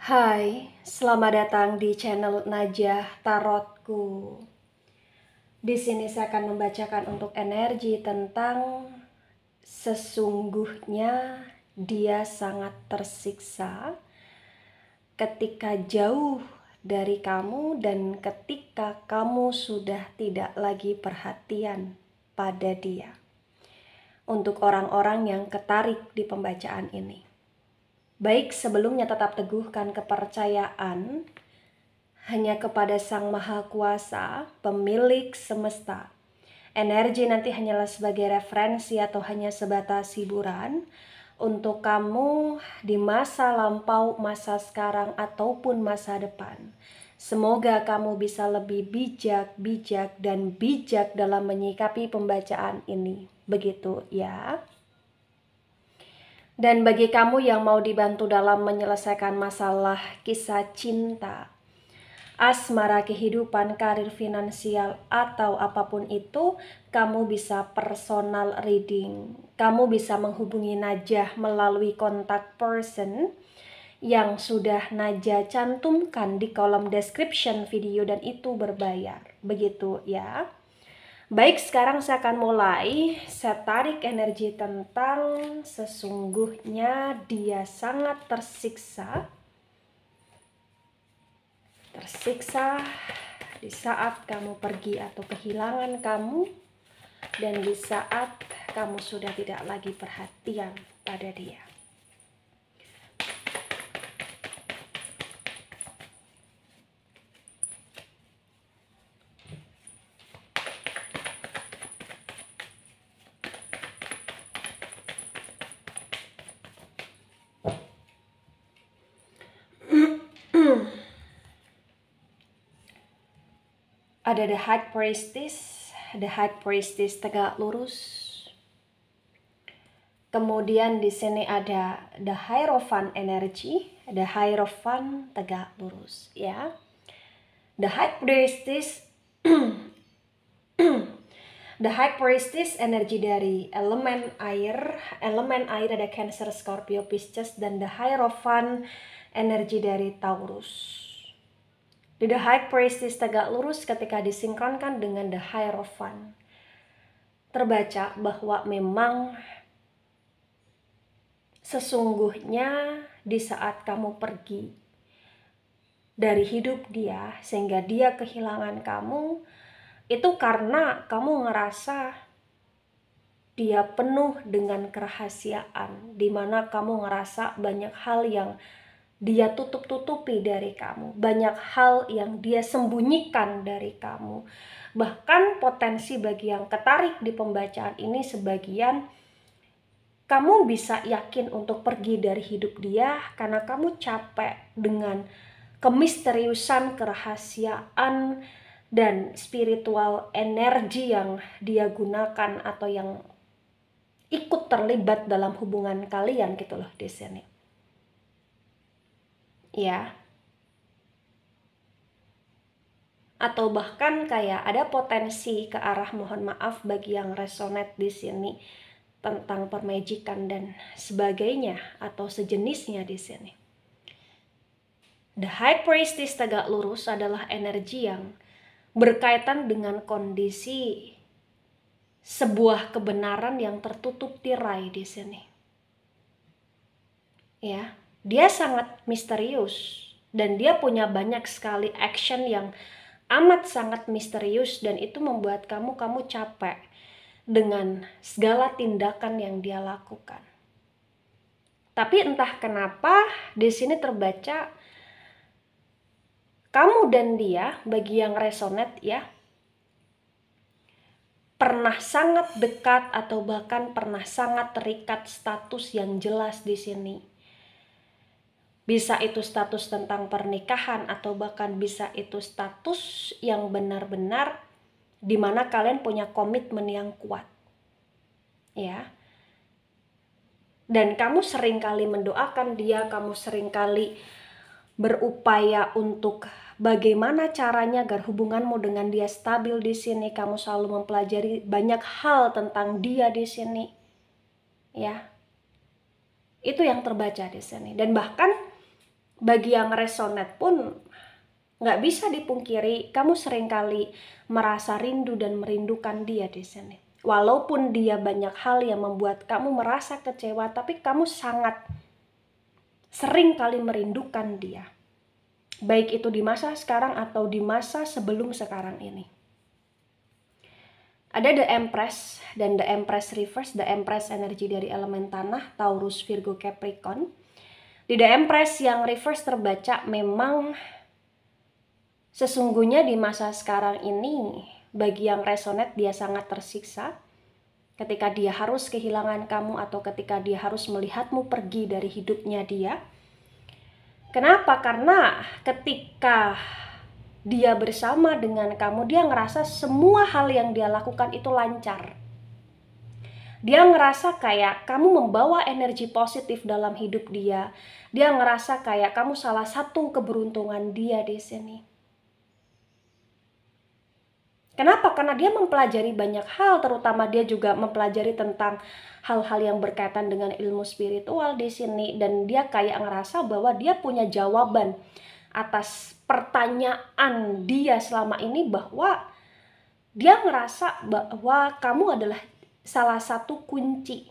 Hai, selamat datang di channel Najah Tarotku. Di sini saya akan membacakan untuk energi tentang sesungguhnya dia sangat tersiksa ketika jauh dari kamu dan ketika kamu sudah tidak lagi perhatian pada dia. Untuk orang-orang yang ketarik di pembacaan ini. Baik, sebelumnya tetap teguhkan kepercayaan hanya kepada Sang Maha Kuasa, pemilik semesta. Energi nanti hanyalah sebagai referensi atau hanya sebatas hiburan untuk kamu di masa lampau, masa sekarang, ataupun masa depan. Semoga kamu bisa lebih bijak dan bijak dalam menyikapi pembacaan ini. Begitu ya. Dan bagi kamu yang mau dibantu dalam menyelesaikan masalah kisah cinta, asmara, kehidupan, karir, finansial, atau apapun itu, kamu bisa personal reading. Kamu bisa menghubungi Najah melalui kontak person yang sudah Najah cantumkan di kolom description video dan itu berbayar. Begitu ya. Baik, sekarang saya akan mulai. Saya tarik energi tentang sesungguhnya dia sangat tersiksa. Tersiksa di saat kamu pergi atau kehilangan kamu, dan di saat kamu sudah tidak lagi perhatian pada dia. Ada The High Priestess tegak lurus. Kemudian di sini ada The Hierophant energy, The Hierophant tegak lurus ya. The High Priestess The High Priestess energi dari elemen air ada Cancer, Scorpio, Pisces, dan The Hierophant energi dari Taurus. Di The High Priestess tegak lurus ketika disinkronkan dengan The Hierophant, terbaca bahwa memang sesungguhnya di saat kamu pergi dari hidup dia sehingga dia kehilangan kamu, itu karena kamu ngerasa dia penuh dengan kerahasiaan, di mana kamu ngerasa banyak hal yang dia tutup-tutupi dari kamu, banyak hal yang dia sembunyikan dari kamu. Bahkan potensi bagi yang ketarik di pembacaan ini, sebagian kamu bisa yakin untuk pergi dari hidup dia karena kamu capek dengan kemisteriusan, kerahasiaan, dan spiritual energi yang dia gunakan atau yang ikut terlibat dalam hubungan kalian gitu loh di sini. Ya. Atau bahkan kayak ada potensi ke arah, mohon maaf bagi yang resonate di sini tentang permajikan dan sebagainya atau sejenisnya di sini. The High Priestess tegak lurus adalah energi yang berkaitan dengan kondisi sebuah kebenaran yang tertutup tirai di sini. Ya, dia sangat misterius dan dia punya banyak sekali action yang amat sangat misterius, dan itu membuat kamu capek dengan segala tindakan yang dia lakukan. Tapi entah kenapa di sini terbaca kamu dan dia, bagi yang resonate ya, pernah sangat dekat atau bahkan pernah sangat terikat status yang jelas di sini. Bisa itu status tentang pernikahan atau bahkan bisa itu status yang benar-benar di mana kalian punya komitmen yang kuat. Ya. Dan kamu seringkali mendoakan dia, kamu seringkali berupaya untuk bagaimana caranya agar hubunganmu dengan dia stabil di sini. Kamu selalu mempelajari banyak hal tentang dia di sini. Ya. Itu yang terbaca di sini. Dan bahkan bagi yang resonate pun nggak bisa dipungkiri, kamu seringkali merasa rindu dan merindukan dia di sini. Walaupun dia banyak hal yang membuat kamu merasa kecewa, tapi kamu sangat sering kali merindukan dia. Baik itu di masa sekarang atau di masa sebelum sekarang ini. Ada The Empress dan The Empress Reverse. The Empress energi dari elemen tanah, Taurus, Virgo, Capricorn. Di The Empress yang reverse terbaca, memang sesungguhnya di masa sekarang ini, bagi yang resonate, dia sangat tersiksa ketika dia harus kehilangan kamu atau ketika dia harus melihatmu pergi dari hidupnya dia. Kenapa? Karena ketika dia bersama dengan kamu, dia ngerasa semua hal yang dia lakukan itu lancar. Dia ngerasa kayak kamu membawa energi positif dalam hidup dia. Dia ngerasa kayak kamu salah satu keberuntungan dia di sini. Kenapa? Karena dia mempelajari banyak hal, terutama dia juga mempelajari tentang hal-hal yang berkaitan dengan ilmu spiritual di sini, dan dia kayak ngerasa bahwa dia punya jawaban atas pertanyaan dia selama ini, bahwa dia ngerasa bahwa kamu adalah salah satu kunci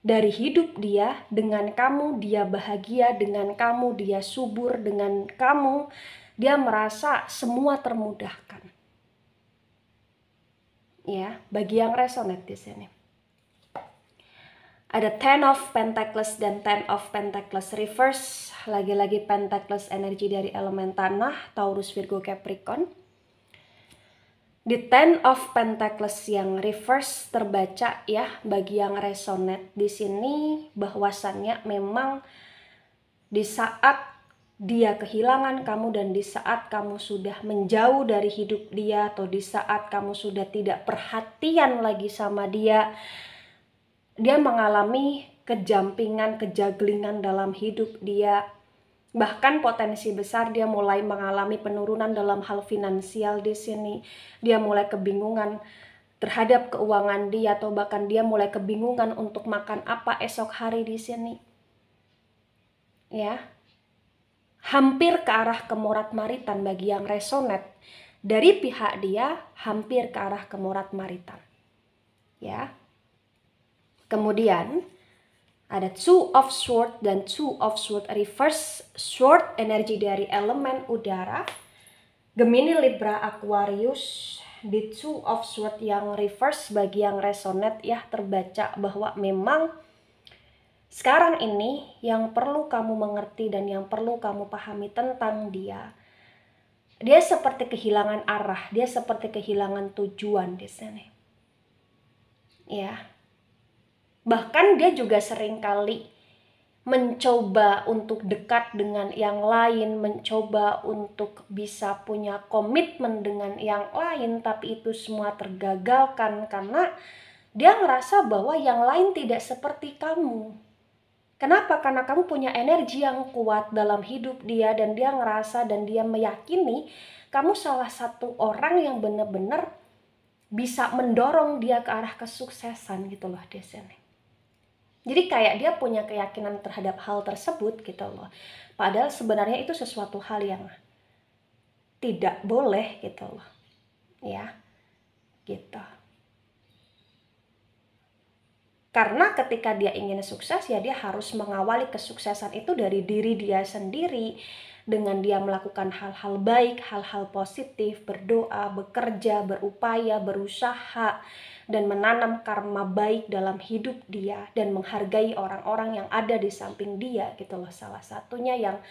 dari hidup dia. Dengan kamu dia bahagia, dengan kamu dia subur, dengan kamu dia merasa semua termudahkan. Ya, bagi yang resonate di sini. Ada Ten of Pentacles dan Ten of Pentacles reverse. Lagi-lagi Pentacles energi dari elemen tanah, Taurus, Virgo, Capricorn. Di Ten of Pentacles yang reverse terbaca ya, bagi yang resonate di sini, bahwasannya memang di saat dia kehilangan kamu dan di saat kamu sudah menjauh dari hidup dia, atau di saat kamu sudah tidak perhatian lagi sama dia, dia mengalami kejampingan, kejaglingan dalam hidup dia. Bahkan potensi besar dia mulai mengalami penurunan dalam hal finansial di sini. Dia mulai kebingungan terhadap keuangan dia, atau bahkan dia mulai kebingungan untuk makan apa esok hari di sini. Ya. Hampir ke arah kemorat-maritan bagi yang resonate. Dari pihak dia hampir ke arah kemorat-maritan. Ya. Kemudian ada Two of Swords dan Two of Swords reverse. Sword energi dari elemen udara, Gemini, Libra, Aquarius. Di Two of Swords yang reverse bagi yang resonate ya, terbaca bahwa memang sekarang ini yang perlu kamu mengerti dan yang perlu kamu pahami tentang dia, dia seperti kehilangan arah, dia seperti kehilangan tujuan di sini. Ya. Bahkan dia juga seringkali mencoba untuk dekat dengan yang lain, mencoba untuk bisa punya komitmen dengan yang lain, tapi itu semua tergagalkan karena dia ngerasa bahwa yang lain tidak seperti kamu. Kenapa? Karena kamu punya energi yang kuat dalam hidup dia, dan dia ngerasa dan dia meyakini kamu salah satu orang yang benar-benar bisa mendorong dia ke arah kesuksesan gitu loh di sini. Jadi kayak dia punya keyakinan terhadap hal tersebut gitu loh. Padahal sebenarnya itu sesuatu hal yang tidak boleh gitu loh. Ya, gitu. Karena ketika dia ingin sukses ya dia harus mengawali kesuksesan itu dari diri dia sendiri. Dengan dia melakukan hal-hal baik, hal-hal positif, berdoa, bekerja, berupaya, berusaha, dan menanam karma baik dalam hidup dia, dan menghargai orang-orang yang ada di samping dia gitu loh. Salah satunya yang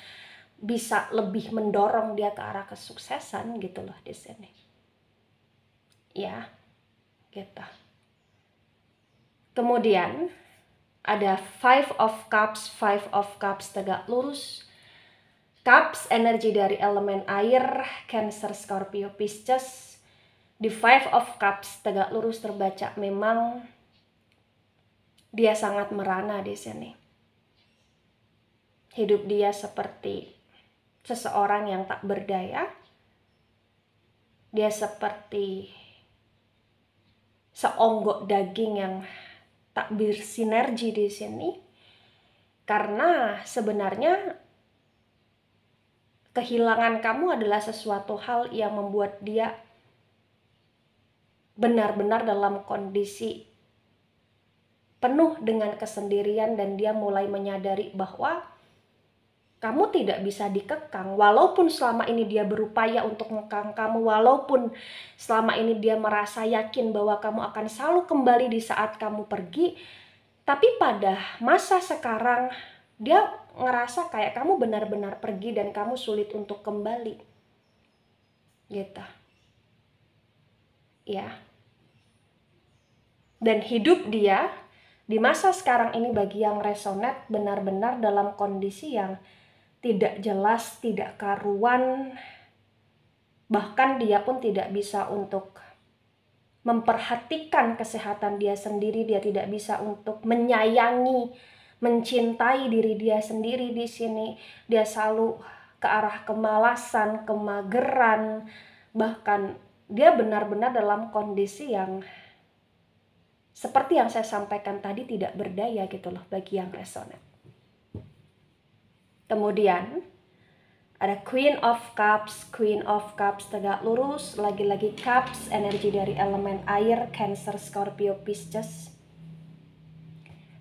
bisa lebih mendorong dia ke arah kesuksesan gitu loh di sini. Ya, gitu. Kemudian ada Five of Cups tegak lurus. Cups energi dari elemen air, Cancer, Scorpio, Pisces. Di Five of Cups tegak lurus terbaca memang dia sangat merana di sini. Hidup dia seperti seseorang yang tak berdaya. Dia seperti seonggok daging yang tak bersinergi di sini. Karena sebenarnya kehilangan kamu adalah sesuatu hal yang membuat dia benar-benar dalam kondisi penuh dengan kesendirian, dan dia mulai menyadari bahwa kamu tidak bisa dikekang. Walaupun selama ini dia berupaya untuk mengekang kamu, walaupun selama ini dia merasa yakin bahwa kamu akan selalu kembali di saat kamu pergi, tapi pada masa sekarang dia ngerasa kayak kamu benar-benar pergi dan kamu sulit untuk kembali. Gitu. Ya. Dan hidup dia di masa sekarang ini bagi yang resonate benar-benar dalam kondisi yang tidak jelas, tidak karuan. Bahkan dia pun tidak bisa untuk memperhatikan kesehatan dia sendiri, dia tidak bisa untuk menyayangi, mencintai diri dia sendiri di sini. Dia selalu ke arah kemalasan, kemageran, bahkan dia benar-benar dalam kondisi yang seperti yang saya sampaikan tadi, tidak berdaya gitu loh bagi yang resonate. Kemudian ada Queen of Cups tegak lurus, lagi-lagi Cups, energi dari elemen air, Cancer, Scorpio, Pisces.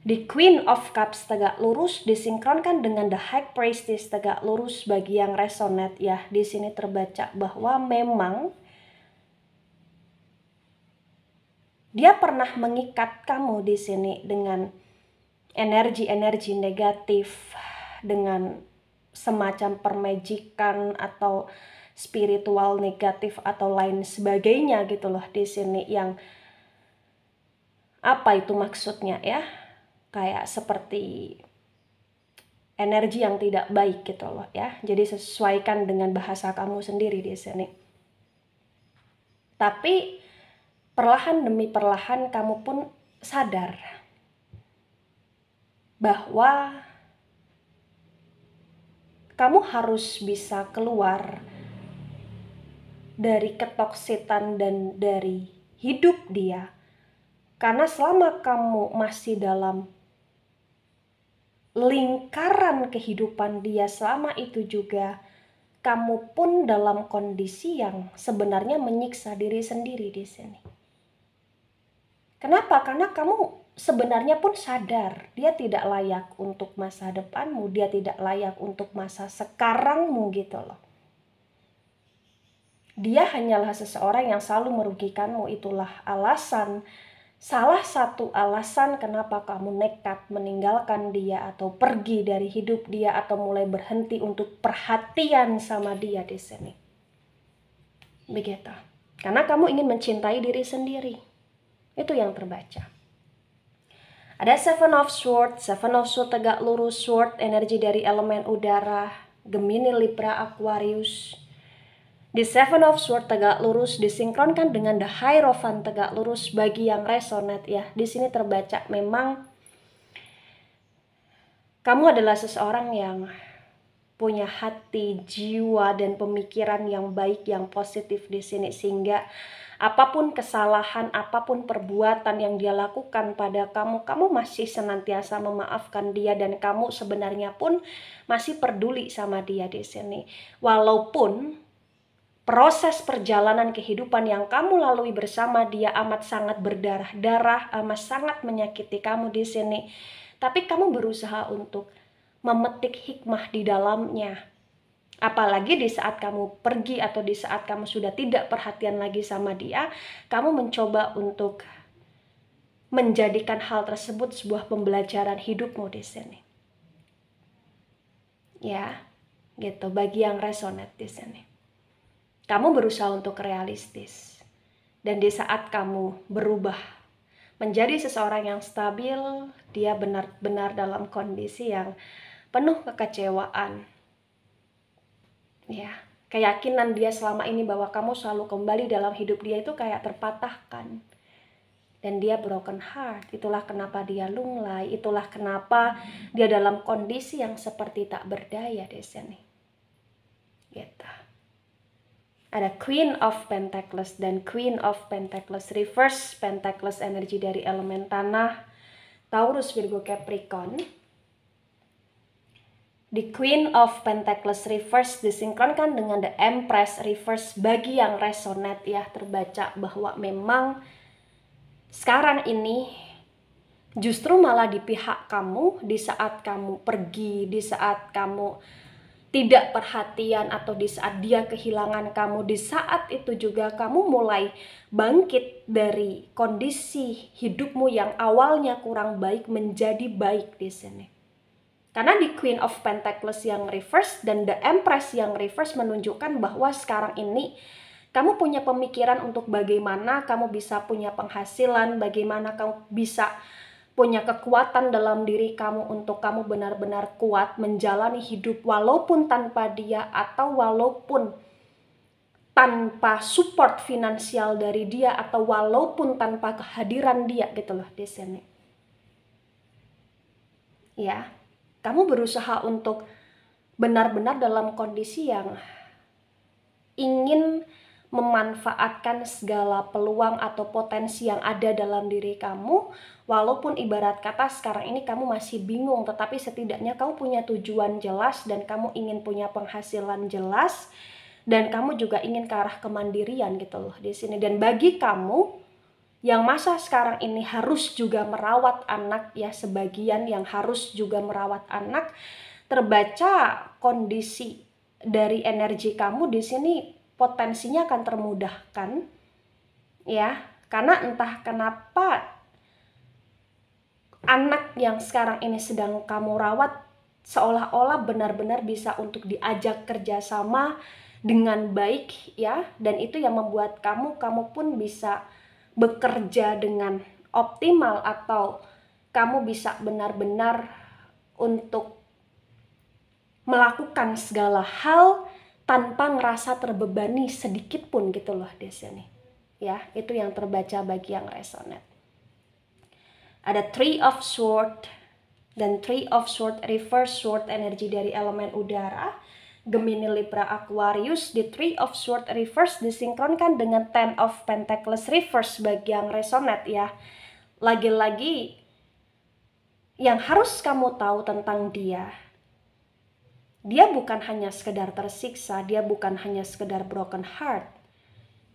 Di Queen of Cups tegak lurus disinkronkan dengan The High Priestess tegak lurus bagi yang resonate ya. Di sini terbaca bahwa memang dia pernah mengikat kamu di sini dengan energi-energi negatif, dengan semacam permajikan atau spiritual negatif atau lain sebagainya gitu loh di sini, yang apa itu maksudnya ya? Kayak seperti energi yang tidak baik gitu loh ya. Jadi sesuaikan dengan bahasa kamu sendiri di sini. Tapi perlahan demi perlahan kamu pun sadar bahwa kamu harus bisa keluar dari ketoksitan dan dari hidup dia. Karena selama kamu masih dalam lingkaran kehidupan dia, selama itu juga kamu pun dalam kondisi yang sebenarnya menyiksa diri sendiri di sini. Kenapa? Karena kamu sebenarnya pun sadar dia tidak layak untuk masa depanmu, dia tidak layak untuk masa sekarangmu gitu loh. Dia hanyalah seseorang yang selalu merugikanmu. Itulah alasan, salah satu alasan kenapa kamu nekat meninggalkan dia atau pergi dari hidup dia atau mulai berhenti untuk perhatian sama dia di sini. Begitu. Karena kamu ingin mencintai diri sendiri. Itu yang terbaca. Ada Seven of Swords tegak lurus, Sword energi dari elemen udara, Gemini, Libra, Aquarius. Di Seven of Swords tegak lurus disinkronkan dengan The Hierophant tegak lurus bagi yang resonate ya. Di sini terbaca memang kamu adalah seseorang yang punya hati, jiwa, dan pemikiran yang baik, yang positif di sini, sehingga apapun kesalahan, apapun perbuatan yang dia lakukan pada kamu, kamu masih senantiasa memaafkan dia, dan kamu sebenarnya pun masih peduli sama dia di sini. Walaupun proses perjalanan kehidupan yang kamu lalui bersama dia amat sangat berdarah-darah, amat sangat menyakiti kamu di sini. Tapi kamu berusaha untuk memetik hikmah di dalamnya. Apalagi di saat kamu pergi atau di saat kamu sudah tidak perhatian lagi sama dia, kamu mencoba untuk menjadikan hal tersebut sebuah pembelajaran hidupmu di sini. Ya, gitu bagi yang resonate di sini. Kamu berusaha untuk realistis. Dan di saat kamu berubah menjadi seseorang yang stabil, dia benar-benar dalam kondisi yang penuh kekecewaan. Ya, keyakinan dia selama ini bahwa kamu selalu kembali dalam hidup dia itu kayak terpatahkan. Dan dia broken heart. Itulah kenapa dia lunglai. Itulah kenapa dia dalam kondisi yang seperti tak berdaya di sini. Gitu. Ada Queen of Pentacles dan Queen of Pentacles reverse. Pentacles energi dari elemen tanah, Taurus, Virgo, Capricorn. di Queen of Pentacles reverse disinkronkan dengan the Empress reverse. Bagi yang resonate ya, terbaca bahwa memang sekarang ini justru malah di pihak kamu di saat kamu pergi, di saat kamu tidak perhatian, atau di saat dia kehilangan kamu. Di saat itu juga kamu mulai bangkit dari kondisi hidupmu yang awalnya kurang baik menjadi baik di sini. Karena di Queen of Pentacles yang reverse dan the Empress yang reverse menunjukkan bahwa sekarang ini kamu punya pemikiran untuk bagaimana kamu bisa punya penghasilan, bagaimana kamu bisa punya kekuatan dalam diri kamu untuk kamu benar-benar kuat menjalani hidup walaupun tanpa dia, atau walaupun tanpa support finansial dari dia, atau walaupun tanpa kehadiran dia gitu loh di sini. Ya, kamu berusaha untuk benar-benar dalam kondisi yang ingin memanfaatkan segala peluang atau potensi yang ada dalam diri kamu, walaupun ibarat kata sekarang ini kamu masih bingung, tetapi setidaknya kamu punya tujuan jelas dan kamu ingin punya penghasilan jelas, dan kamu juga ingin ke arah kemandirian gitu loh di sini. Dan bagi kamu yang masa sekarang ini harus juga merawat anak ya, sebagian yang harus juga merawat anak, terbaca kondisi dari energi kamu di sini potensinya akan termudahkan ya, karena entah kenapa anak yang sekarang ini sedang kamu rawat seolah-olah benar-benar bisa untuk diajak kerjasama dengan baik ya, dan itu yang membuat kamu pun bisa bekerja dengan optimal, atau kamu bisa benar-benar untuk melakukan segala hal tanpa ngerasa terbebani sedikit pun gitu loh di sini. Ya, itu yang terbaca bagi yang resonate. Ada Three of Swords dan Three of Swords reverse, sword energi dari elemen udara, Gemini, Libra, Aquarius. Di Three of Swords reverse disinkronkan dengan Ten of Pentacles reverse bagi yang resonate ya. Lagi-lagi yang harus kamu tahu tentang dia bukan hanya sekedar tersiksa, dia bukan hanya sekedar broken heart,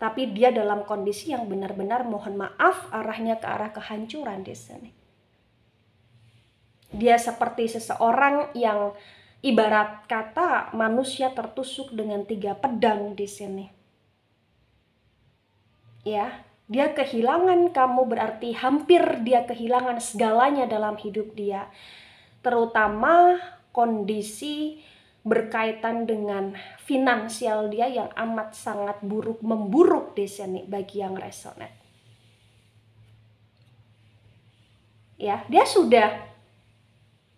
tapi dia dalam kondisi yang benar-benar mohon maaf arahnya ke arah kehancuran di sini. Dia seperti seseorang yang ibarat kata manusia tertusuk dengan 3 pedang di sini. Ya, dia kehilangan kamu berarti hampir dia kehilangan segalanya dalam hidup dia. Terutama kondisi berkaitan dengan finansial dia yang amat sangat memburuk di sini bagi yang resonate. Ya, dia sudah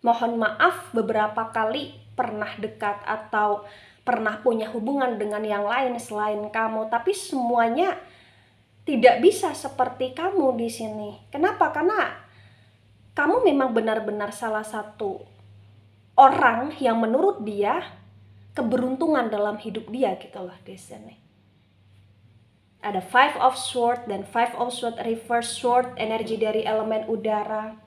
mohon maaf beberapa kali pernah dekat atau pernah punya hubungan dengan yang lain selain kamu, tapi semuanya tidak bisa seperti kamu di sini. Kenapa? Karena kamu memang benar-benar salah satu orang yang menurut dia keberuntungan dalam hidup dia gitu loh di sini. Ada Five of Swords dan Five of Swords reverse, sword energi dari elemen udara,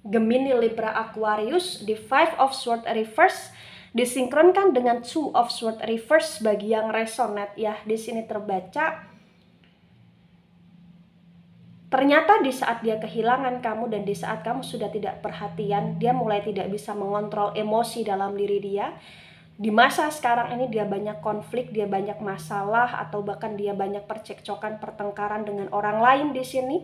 Gemini, Libra, Aquarius. Di Five of Swords reverse disinkronkan dengan Two of Swords reverse bagi yang resonate ya. Di sini terbaca ternyata di saat dia kehilangan kamu dan di saat kamu sudah tidak perhatian, dia mulai tidak bisa mengontrol emosi dalam diri dia. Di masa sekarang ini dia banyak konflik, dia banyak masalah, atau bahkan dia banyak percekcokan, pertengkaran dengan orang lain di sini.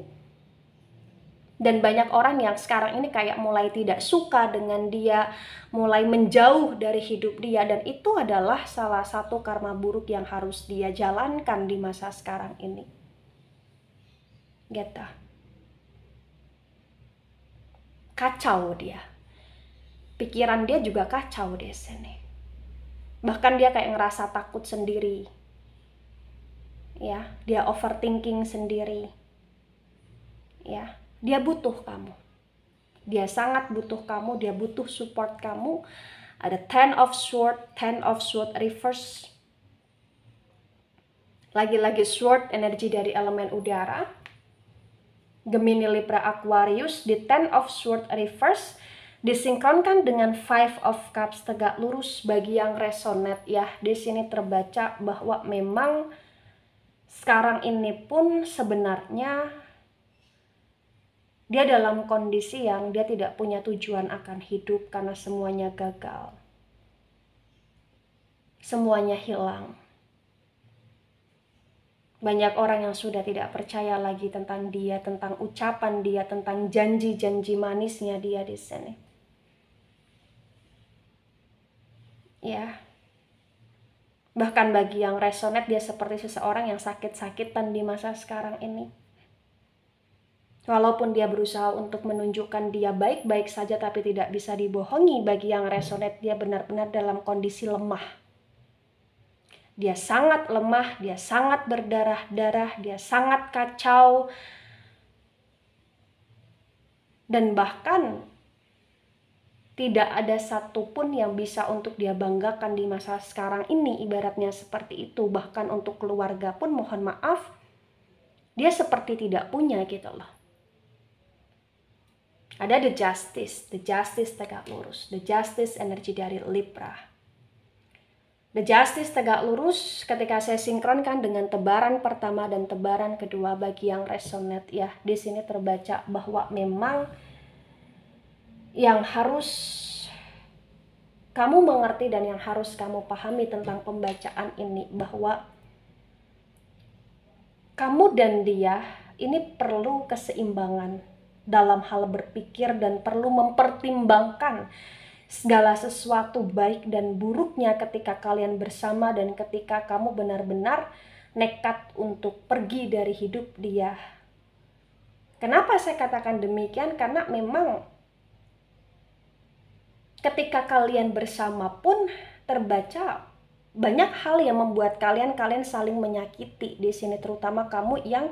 Dan banyak orang yang sekarang ini kayak mulai tidak suka dengan dia, mulai menjauh dari hidup dia, dan itu adalah salah satu karma buruk yang harus dia jalankan di masa sekarang ini. Gitu. Kacau dia. Pikiran dia juga kacau di sini. Bahkan dia kayak ngerasa takut sendiri. Ya, dia overthinking sendiri. Ya, dia butuh kamu. Dia sangat butuh kamu, dia butuh support kamu. Ada Ten of Swords reverse. Lagi-lagi sword energi dari elemen udara. Gemini, Libra, Aquarius. Di Ten of Swords reverse Disinkronkan dengan Five of Cups tegak lurus bagi yang resonate ya. Di sini terbaca bahwa memang sekarang ini pun sebenarnya dia dalam kondisi yang dia tidak punya tujuan akan hidup karena semuanya gagal. Semuanya hilang. Banyak orang yang sudah tidak percaya lagi tentang dia, tentang ucapan dia, tentang janji-janji manisnya dia di sini. Ya. Bahkan bagi yang resonate, dia seperti seseorang yang sakit-sakitan di masa sekarang ini. Walaupun dia berusaha untuk menunjukkan dia baik-baik saja tapi tidak bisa dibohongi, bagi yang resonate dia benar-benar dalam kondisi lemah. Dia sangat lemah, dia sangat berdarah-darah, dia sangat kacau. Dan bahkan tidak ada satupun yang bisa untuk dia banggakan di masa sekarang ini, ibaratnya seperti itu. Bahkan untuk keluarga pun mohon maaf, dia seperti tidak punya gitu loh. Ada the justice tegak lurus, the justice energi dari Libra. The justice tegak lurus ketika saya sinkronkan dengan tebaran pertama dan tebaran kedua bagi yang resonate ya. Di sini terbaca bahwa memang yang harus kamu mengerti dan yang harus kamu pahami tentang pembacaan ini, bahwa kamu dan dia ini perlu keseimbangan dalam hal berpikir dan perlu mempertimbangkan segala sesuatu baik dan buruknya ketika kalian bersama dan ketika kamu benar-benar nekat untuk pergi dari hidup dia. Kenapa saya katakan demikian? Karena memang ketika kalian bersama pun terbaca banyak hal yang membuat kalian saling menyakiti di sini, terutama kamu yang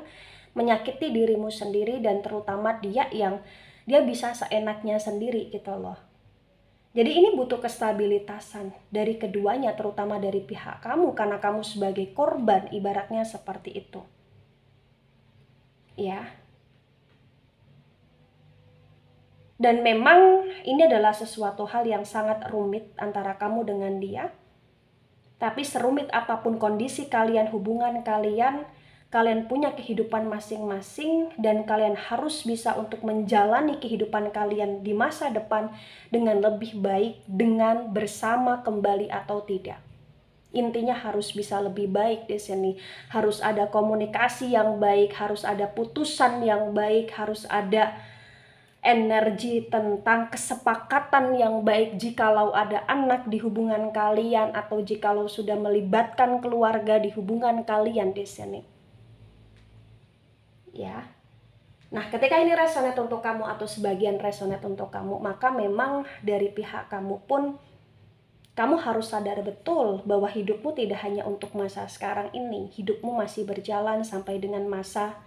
menyakiti dirimu sendiri dan terutama dia yang dia bisa seenaknya sendiri gitu loh. Jadi ini butuh kestabilitasan dari keduanya, terutama dari pihak kamu karena kamu sebagai korban, ibaratnya seperti itu. Ya. Dan memang ini adalah sesuatu hal yang sangat rumit antara kamu dengan dia. Tapi serumit apapun kondisi kalian, hubungan kalian, kalian punya kehidupan masing-masing dan kalian harus bisa untuk menjalani kehidupan kalian di masa depan dengan lebih baik, dengan bersama kembali atau tidak. Intinya harus bisa lebih baik di sini. Harus ada komunikasi yang baik, harus ada putusan yang baik, harus ada energi tentang kesepakatan yang baik jikalau ada anak di hubungan kalian atau jikalau sudah melibatkan keluarga di hubungan kalian di sini. Ya. Nah, ketika ini resonate untuk kamu atau sebagian resonate untuk kamu, maka memang dari pihak kamu pun kamu harus sadar betul bahwa hidupmu tidak hanya untuk masa sekarang ini, hidupmu masih berjalan sampai dengan masa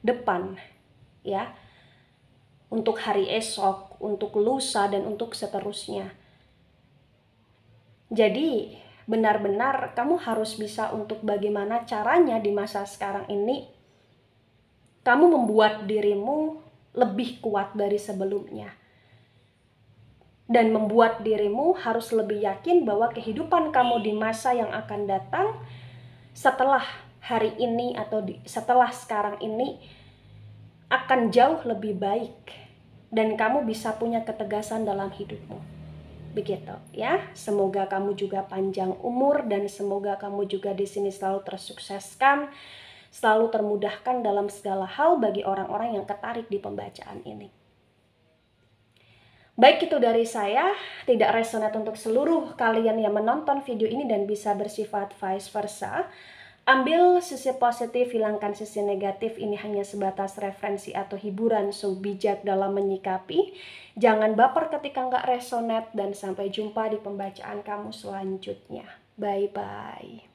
depan, ya. Untuk hari esok, untuk lusa dan untuk seterusnya. Jadi, benar-benar kamu harus bisa untuk bagaimana caranya di masa sekarang ini kamu membuat dirimu lebih kuat dari sebelumnya. Dan membuat dirimu harus lebih yakin bahwa kehidupan kamu di masa yang akan datang setelah hari ini atau setelah sekarang ini akan jauh lebih baik. Dan kamu bisa punya ketegasan dalam hidupmu. Begitu ya. Semoga kamu juga panjang umur dan semoga kamu juga di sini selalu tersukseskan, selalu termudahkan dalam segala hal bagi orang-orang yang tertarik di pembacaan ini. Baik, itu dari saya, tidak resonate untuk seluruh kalian yang menonton video ini dan bisa bersifat vice versa. Ambil sisi positif, hilangkan sisi negatif, ini hanya sebatas referensi atau hiburan, so bijak dalam menyikapi. Jangan baper ketika nggak resonate dan sampai jumpa di pembacaan kamu selanjutnya. Bye-bye.